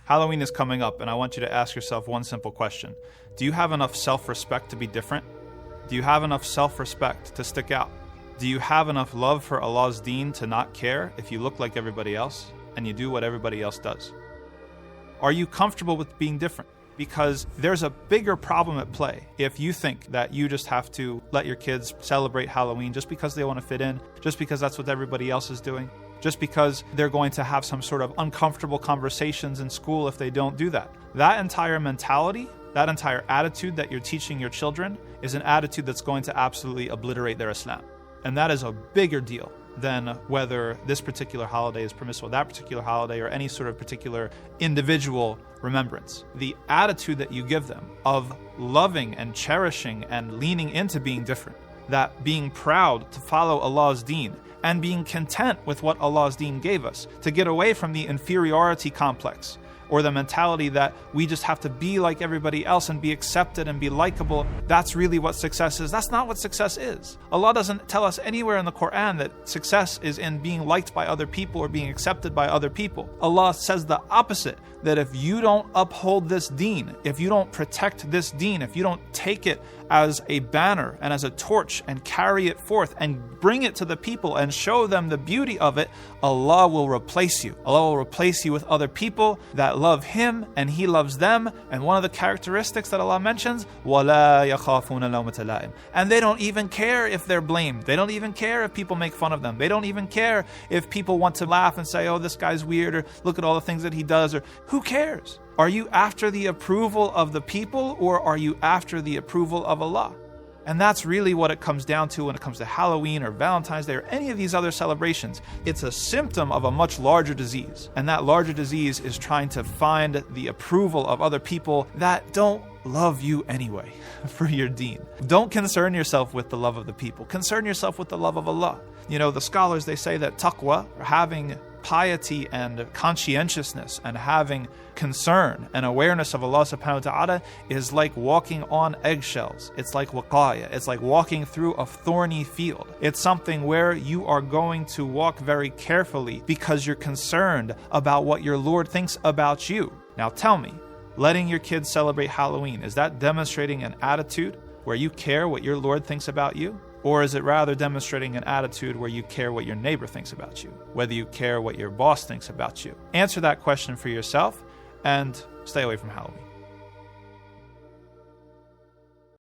Halloween is coming up, and I want you to ask yourself one simple question. Do you have enough self-respect to be different? Do you have enough self-respect to stick out? Do you have enough love for Allah's deen to not care if you look like everybody else and you do what everybody else does? Are you comfortable with being different? Because there's a bigger problem at play if you think that you just have to let your kids celebrate Halloween just because they want to fit in, just because that's what everybody else is doing, just because they're going to have some sort of uncomfortable conversations in school if they don't do that. That entire mentality, that entire attitude that you're teaching your children is an attitude that's going to absolutely obliterate their Islam. And that is a bigger deal than whether this particular holiday is permissible, that particular holiday, or any sort of particular individual remembrance. The attitude that you give them of loving and cherishing and leaning into being different, that being proud to follow Allah's deen and being content with what Allah's deen gave us, to get away from the inferiority complex or the mentality that we just have to be like everybody else and be accepted and be likable. That's really what success is. That's not what success is. Allah doesn't tell us anywhere in the Quran that success is in being liked by other people or being accepted by other people. Allah says the opposite, that if you don't uphold this deen, if you don't protect this deen, if you don't take it as a banner and as a torch and carry it forth and bring it to the people and show them the beauty of it, Allah will replace you. Allah will replace you with other people that love Him and He loves them. And one of the characteristics that Allah mentions, وَلَا يَخَافُونَ لَوْمَةَ لَائِمٍ. And they don't even care if they're blamed. They don't even care if people make fun of them. They don't even care if people want to laugh and say, oh, this guy's weird, or look at all the things that he does, or who cares? Are you after the approval of the people, or are you after the approval of Allah? And that's really what it comes down to when it comes to Halloween or Valentine's Day or any of these other celebrations. It's a symptom of a much larger disease. And that larger disease is trying to find the approval of other people that don't love you anyway for your deen. Don't concern yourself with the love of the people. Concern yourself with the love of Allah. You know, the scholars, they say that taqwa, or having piety and conscientiousness and having concern and awareness of Allah subhanahu wa ta'ala is like walking on eggshells. It's like waqaya. It's like walking through a thorny field. It's something where you are going to walk very carefully because you're concerned about what your Lord thinks about you. Now tell me, letting your kids celebrate Halloween, is that demonstrating an attitude where you care what your Lord thinks about you? Or is it rather demonstrating an attitude where you care what your neighbor thinks about you, whether you care what your boss thinks about you? Answer that question for yourself and stay away from Halloween.